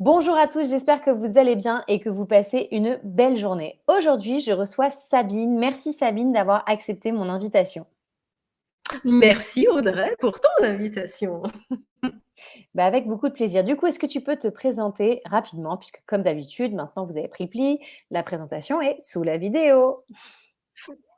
Bonjour à tous, j'espère que vous allez bien et que vous passez une belle journée. Aujourd'hui, je reçois Sabine. Merci Sabine d'avoir accepté mon invitation. Merci Audrey pour ton invitation. Avec beaucoup de plaisir. Du coup, est-ce que tu peux te présenter rapidement, puisque comme d'habitude, maintenant vous avez pris le pli, la présentation est sous la vidéo.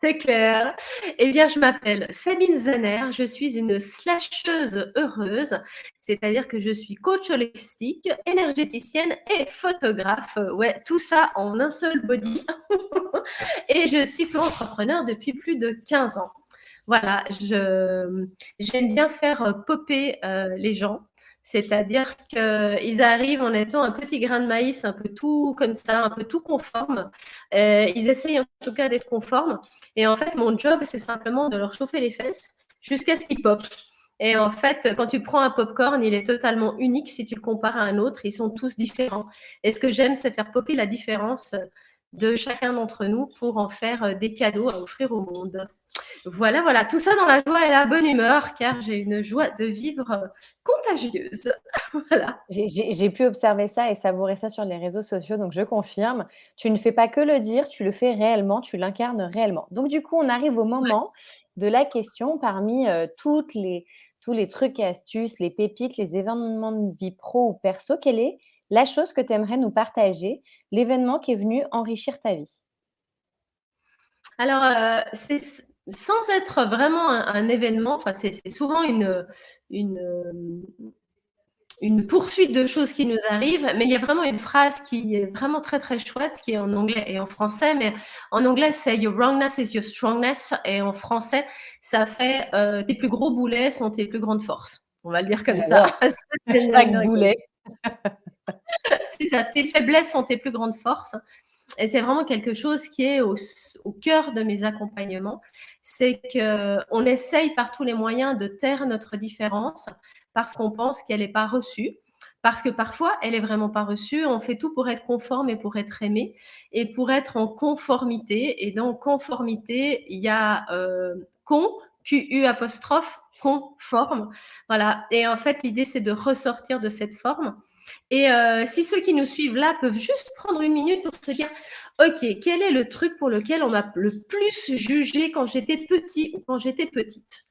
C'est clair. Eh bien, je m'appelle Sabine Zanner, je suis une slasheuse heureuse, c'est-à-dire que je suis coach holistique, énergéticienne et photographe. Ouais, tout ça en un seul body. Et je suis solo-entrepreneur depuis plus de 15 ans. Voilà, j'aime bien faire popper les gens. C'est-à-dire qu'ils arrivent en étant un petit grain de maïs, un peu tout comme ça, un peu tout conforme. Ils essayent en tout cas d'être conformes. Et en fait, mon job, c'est simplement de leur chauffer les fesses jusqu'à ce qu'ils popent. Et en fait, quand tu prends un popcorn, il est totalement unique si tu le compares à un autre. Ils sont tous différents. Et ce que j'aime, c'est faire popper la différence de chacun d'entre nous pour en faire des cadeaux à offrir au monde. Voilà, voilà, tout ça dans la joie et la bonne humeur, car j'ai une joie de vivre contagieuse. Voilà. J'ai pu observer ça et savourer ça sur les réseaux sociaux, donc je confirme. Tu ne fais pas que le dire, tu le fais réellement, tu l'incarnes réellement. Donc du coup, on arrive au moment de la question parmi tous les trucs et astuces, les pépites, les événements de vie pro ou perso. Quelle est la chose que tu aimerais nous partager, l'événement qui est venu enrichir ta vie? Alors, c'est sans être vraiment un événement, enfin, c'est souvent une, une poursuite de choses qui nous arrivent, mais il y a vraiment une phrase qui est vraiment très très chouette, qui est en anglais et en français, mais en anglais c'est Your wrongness is your strongness, et en français ça fait tes plus gros boulets sont tes plus grandes forces. On va le dire comme ça. J'adore. Hashtag boulet. C'est ça, tes faiblesses sont tes plus grandes forces. Et c'est vraiment quelque chose qui est au cœur de mes accompagnements. C'est qu'on essaye par tous les moyens de taire notre différence parce qu'on pense qu'elle n'est pas reçue. Parce que parfois, elle est vraiment pas reçue. On fait tout pour être conforme et pour être aimé et pour être en conformité. Et dans conformité, il y a Q-U apostrophe, conforme. Voilà. Et en fait, l'idée, c'est de ressortir de cette forme. Et si ceux qui nous suivent là peuvent juste prendre une minute pour se dire, OK, quel est le truc pour lequel on m'a le plus jugé quand j'étais petit ou quand j'étais petite?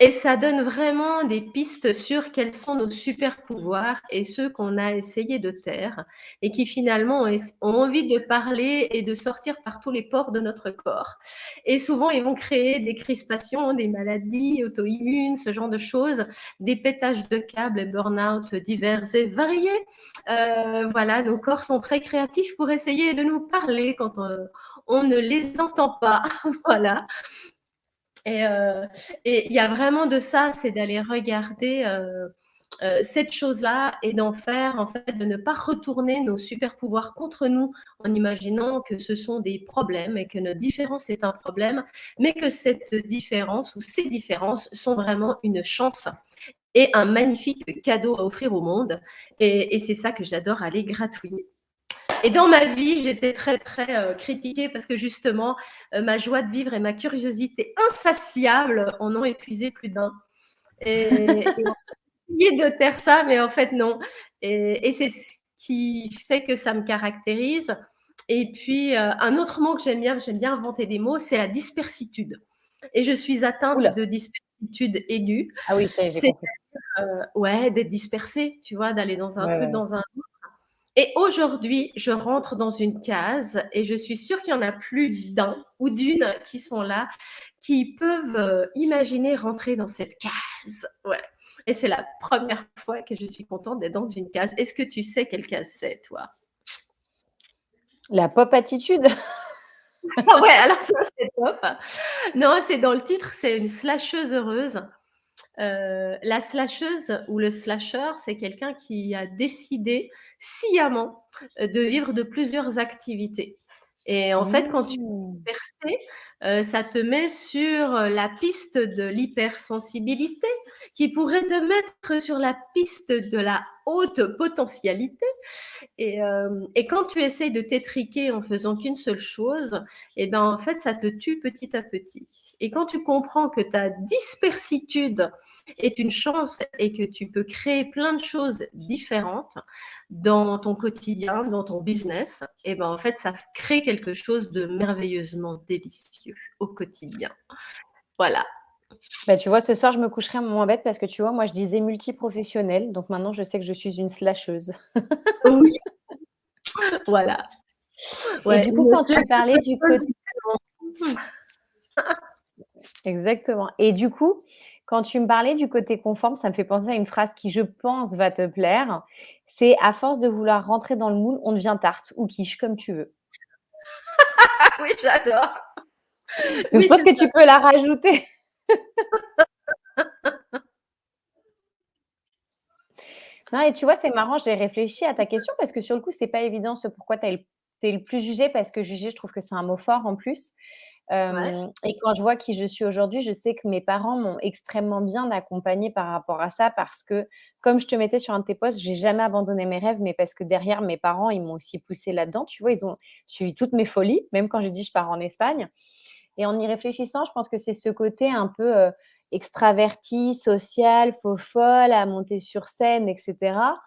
Et ça donne vraiment des pistes sur quels sont nos super pouvoirs et ceux qu'on a essayé de taire et qui finalement ont envie de parler et de sortir par tous les pores de notre corps. Et souvent, ils vont créer des crispations, des maladies auto-immunes, ce genre de choses, des pétages de câbles et burn-out divers et variés. Voilà, nos corps sont très créatifs pour essayer de nous parler quand on ne les entend pas. Voilà. Et il y a vraiment de ça, c'est d'aller regarder cette chose-là et d'en faire, en fait, de ne pas retourner nos super pouvoirs contre nous en imaginant que ce sont des problèmes et que notre différence est un problème, mais que cette différence ou ces différences sont vraiment une chance et un magnifique cadeau à offrir au monde. Et c'est ça que j'adore aller gratouiller. Et dans ma vie, j'étais très, très critiquée parce que justement, ma joie de vivre et ma curiosité insatiable en ont épuisé plus d'un. Et on essayé de taire ça, mais en fait, non. Et c'est ce qui fait que ça me caractérise. Et puis, un autre mot que j'aime bien inventer des mots, c'est la dispersitude. Et je suis atteinte Oula. de dispersitude aiguë. Ah oui, ça y est, j'ai C'est, compris. ouais, d'être dispersée, tu vois, d'aller dans un Ouais, truc, ouais. dans un et aujourd'hui, je rentre dans une case et je suis sûre qu'il y en a plus d'un ou d'une qui sont là, qui peuvent imaginer rentrer dans cette case. Ouais. Et c'est la première fois que je suis contente d'être dans une case. Est-ce que tu sais quelle case c'est, toi? La pop attitude. Ah ouais, alors ça, c'est top. Non, c'est dans le titre, c'est une slasheuse heureuse. La slasheuse ou le slasher, c'est quelqu'un qui a décidé sciemment de vivre de plusieurs activités. Et en fait, quand tu es Mmh. dispersé, ça te met sur la piste de l'hypersensibilité, qui pourrait te mettre sur la piste de la haute potentialité. Et quand tu essayes de t'étriquer en faisant qu'une seule chose, et ben en fait, ça te tue petit à petit. Et quand tu comprends que ta dispersitude est une chance et que tu peux créer plein de choses différentes dans ton quotidien, dans ton business, et ben en fait, ça crée quelque chose de merveilleusement délicieux au quotidien. Voilà. Bah, tu vois, ce soir, je me coucherai moins bête parce que tu vois, moi, je disais multiprofessionnelle, donc maintenant, je sais que je suis une slasheuse. Oui, voilà. Et Ouais, du coup, une quand tu slasheuse parlais du côté positivement. exactement. Et du coup, quand tu me parlais du côté conforme, ça me fait penser à une phrase qui, je pense, va te plaire. C'est: «À force de vouloir rentrer dans le moule, on devient tarte ou quiche, comme tu veux». Ah oui, j'adore. Donc je Oui, pense c'est que ça. tu peux la rajouter. Non et tu vois, c'est marrant, j'ai réfléchi à ta question parce que sur le coup, c'est pas évident ce pourquoi tu es le plus jugée parce que juger, je trouve que c'est un mot fort en plus. Ouais, Et quand je vois qui je suis aujourd'hui, je sais que mes parents m'ont extrêmement bien accompagnée par rapport à ça parce que, comme je te mettais sur un de tes posts, j'ai jamais abandonné mes rêves, mais parce que derrière, mes parents, ils m'ont aussi poussée là-dedans. Tu vois, ils ont suivi toutes mes folies, même quand j'ai dit: «Je pars en Espagne». Et en y réfléchissant, je pense que c'est ce côté un peu, extraverti, social, faux folle, à monter sur scène et cetera,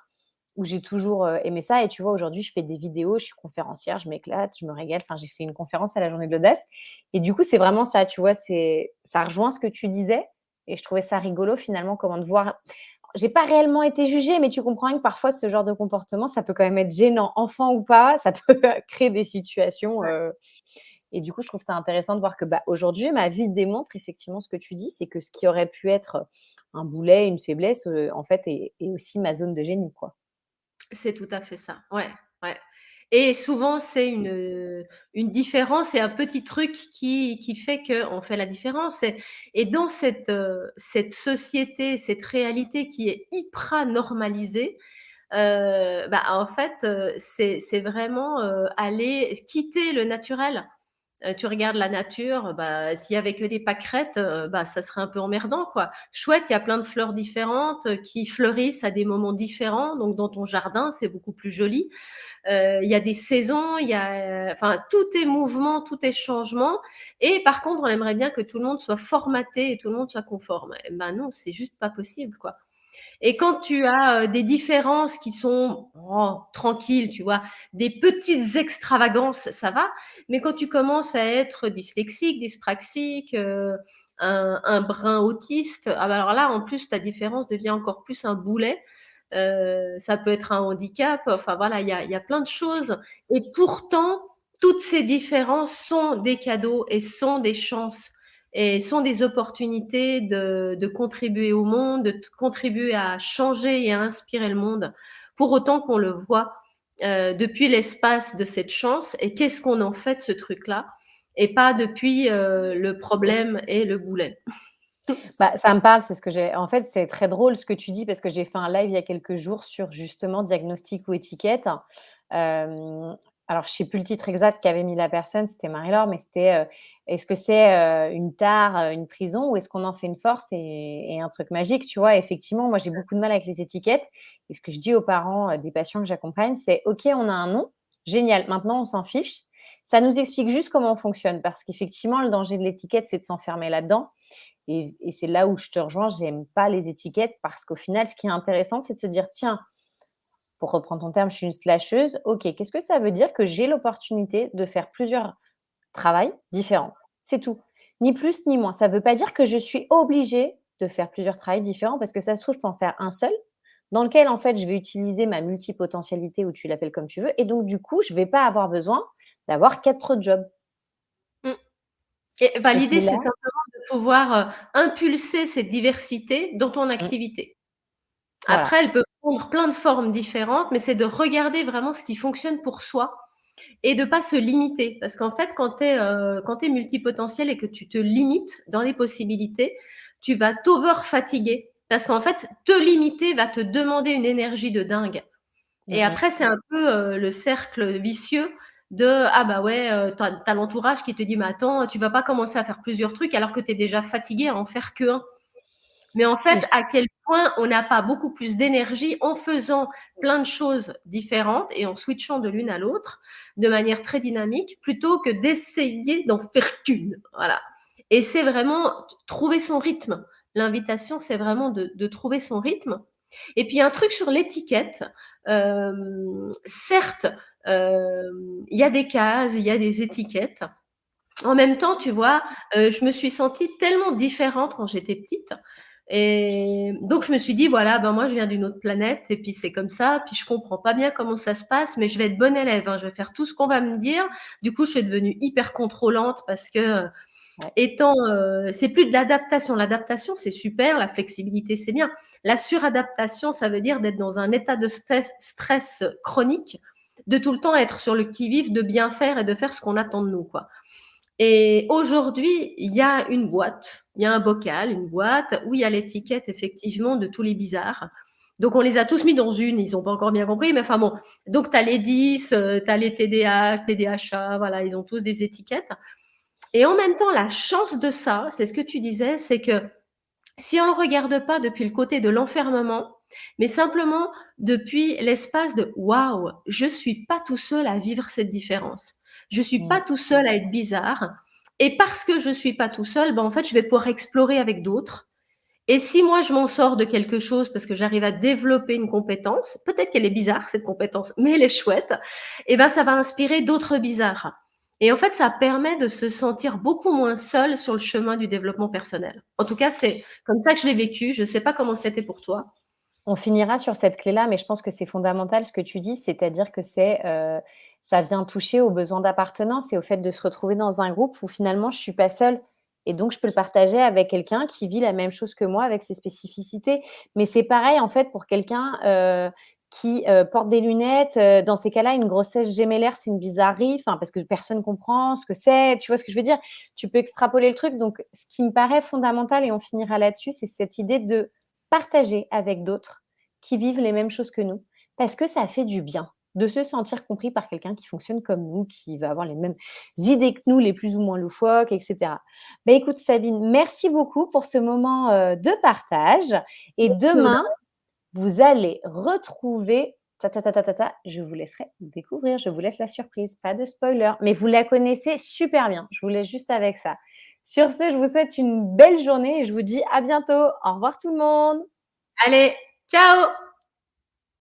où j'ai toujours, aimé ça et tu vois, aujourd'hui, je fais des vidéos, je suis conférencière, je m'éclate, je me régale. Enfin, j'ai fait une conférence à la Journée de l'Audace et du coup, c'est vraiment ça, tu vois? C'est ça rejoint ce que tu disais et je trouvais ça rigolo finalement comment de voir j'ai pas réellement été jugée, mais tu comprends bien que parfois ce genre de comportement, ça peut quand même être gênant, enfant ou pas, ça peut créer des situations, ouais. et du coup, je trouve ça intéressant de voir que, bah, aujourd'hui, ma vie démontre effectivement ce que tu dis, c'est que ce qui aurait pu être un boulet, une faiblesse, en fait, est aussi ma zone de génie, quoi. C'est tout à fait ça. Ouais, ouais. Et souvent, c'est une différence et un petit truc qui fait qu'on fait la différence et dans cette société, cette réalité qui est hyper normalisée, bah, en fait, c'est vraiment, aller quitter le naturel. Tu regardes la nature, bah, s'il y avait que des pâquerettes, bah, ça serait un peu emmerdant, quoi. Chouette, il y a plein de fleurs différentes, qui fleurissent à des moments différents, donc dans ton jardin, c'est beaucoup plus joli. Il y a des saisons, il y a, enfin, tout est mouvement, tout est changement et par contre, on aimerait bien que tout le monde soit formaté et tout le monde soit conforme. Et ben non, c'est juste pas possible, quoi. Et quand tu as, des différences qui sont, oh, tranquilles, tu vois? Des petites extravagances, ça va, mais quand tu commences à être dyslexique, dyspraxique, un brin autiste, ah bah, alors là, en plus, ta différence devient encore plus un boulet. Ça peut être un handicap, enfin voilà, il y a plein de choses et pourtant, toutes ces différences sont des cadeaux et sont des chances et sont des opportunités de contribuer au monde, de contribuer à changer et à inspirer le monde, pour autant qu'on le voit depuis l'espace de cette chance et qu'est-ce qu'on en fait de ce truc-là et pas depuis le problème et le boulet. Bah, ça me parle, c'est ce que j'ai en fait, c'est très drôle ce que tu dis parce que j'ai fait un live il y a quelques jours sur justement diagnostic ou étiquette. Hem, alors je sais plus le titre exact qu'avait mis la personne, c'était Marie-Laure, mais c'était, est-ce que c'est, une tare, une prison ou est-ce qu'on en fait une force et un truc magique, tu vois? Effectivement, moi j'ai beaucoup de mal avec les étiquettes et ce que je dis aux parents, des patients que j'accompagne, c'est: «OK, on a un nom, génial, maintenant on s'en fiche. Ça nous explique juste comment on fonctionne» parce qu'effectivement le danger de l'étiquette, c'est de s'enfermer là-dedans et c'est là où je te rejoins, j'aime pas les étiquettes parce qu'au final, ce qui est intéressant, c'est de se dire: «Tiens, pour reprendre ton terme, je suis une slasheuse. OK, qu'est-ce que ça veut dire que j'ai l'opportunité de faire plusieurs travails différents?» C'est tout. Ni plus ni moins. Ça veut pas dire que je suis obligée de faire plusieurs travails différents parce que ça se trouve, je peux en faire un seul dans lequel, en fait, je vais utiliser ma multipotentialité ou tu l'appelles comme tu veux et donc du coup, je vais pas avoir besoin d'avoir 4 jobs Mmh. Et bah, et l'idée, c'est c'est là simplement de pouvoir, impulser cette diversité dans ton mmh, activité. voilà. Après, elle peut prendre plein de formes différentes, mais c'est de regarder vraiment ce qui fonctionne pour soi et de pas se limiter. Parce qu'en fait, quand tu es multipotentiel et que tu te limites dans les possibilités, tu vas t'over-fatiguer. Parce qu'en fait, te limiter va te demander une énergie de dingue. Mmh Et mh. après, c'est un peu, le cercle vicieux de: «Ah bah ouais», tu as l'entourage qui te dit: «Mais attends, tu vas pas commencer à faire plusieurs trucs alors que tu es déjà fatigué à en faire qu'1». Mais en Et fait, à quel point on n'a pas beaucoup plus d'énergie en faisant plein de choses différentes et en switchant de l'une à l'autre de manière très dynamique, plutôt que d'essayer d'en faire qu'une. Voilà. Et c'est vraiment trouver son rythme. L'invitation, c'est vraiment de trouver son rythme. Et puis un truc sur l'étiquette, certes, il y a des cases, il y a des étiquettes. En même temps, tu vois, je me suis sentie tellement différente quand j'étais petite et donc je me suis dit: «Voilà, ben, moi je viens d'une autre planète et puis c'est comme ça, puis je comprends pas bien comment ça se passe, mais je vais être bonne élève, hein, je vais faire tout ce qu'on va me dire». Du coup, je suis devenue hyper contrôlante parce que, Ouais. étant, c'est plus de l'adaptation. L'adaptation, c'est super, la flexibilité, c'est bien. La suradaptation, ça veut dire d'être dans un état de stress chronique, de tout le temps être sur le qui-vive, de bien faire et de faire ce qu'on attend de nous, quoi. Et aujourd'hui, il y a une boîte, il y a un bocal, une boîte où il y a l'étiquette effectivement de tous les bizarres. Donc on les a tous mis dans une, ils n'ont pas encore bien compris, mais enfin bon. Donc tu as les 10, tu as les TDAH, TDHA, voilà, ils ont tous des étiquettes. Et en même temps, la chance de ça, c'est ce que tu disais, c'est que si on ne le regarde pas depuis le côté de l'enfermement, mais simplement depuis l'espace de waouh, je suis pas tout seul à vivre cette différence. Je suis pas Mmh. tout seul à être bizarre. Et parce que je suis pas tout seul, ben en fait, je vais pouvoir explorer avec d'autres. Et si moi je m'en sors de quelque chose parce que j'arrive à développer une compétence, peut-être qu'elle est bizarre cette compétence, mais elle est chouette, et ben ça va inspirer d'autres bizarres. Et en fait, ça permet de se sentir beaucoup moins seul sur le chemin du développement personnel. En tout cas, c'est comme ça que je l'ai vécu. Je ne sais pas comment c'était pour toi. On finira sur cette clé-là, mais je pense que c'est fondamental ce que tu dis, c'est-à-dire que ça vient toucher au besoin d'appartenance et au fait de se retrouver dans un groupe où finalement je suis pas seule et donc je peux le partager avec quelqu'un qui vit la même chose que moi avec ses spécificités. Mais c'est pareil en fait pour quelqu'un, qui, porte des lunettes, dans ces cas-là, une grossesse gémellaire, c'est une bizarrerie, enfin parce que personne comprend ce que c'est, tu vois ce que je veux dire? Tu peux extrapoler le truc donc ce qui me paraît fondamental et on finira là-dessus, c'est cette idée de partager avec d'autres qui vivent les mêmes choses que nous, parce que ça fait du bien de se sentir compris par quelqu'un qui fonctionne comme nous, qui va avoir les mêmes idées que nous, les plus ou moins loufoques, et cetera. Bah, écoute Sabine, merci beaucoup pour ce moment, de partage et Claude. demain, vous allez retrouver ta ta ta ta ta ta, je vous laisserai découvrir, je vous laisse la surprise, pas de spoiler, mais vous la connaissez super bien. Je vous laisse juste avec ça. Sur ce, je vous souhaite une belle journée et je vous dis à bientôt. Au revoir tout le monde. Allez, ciao!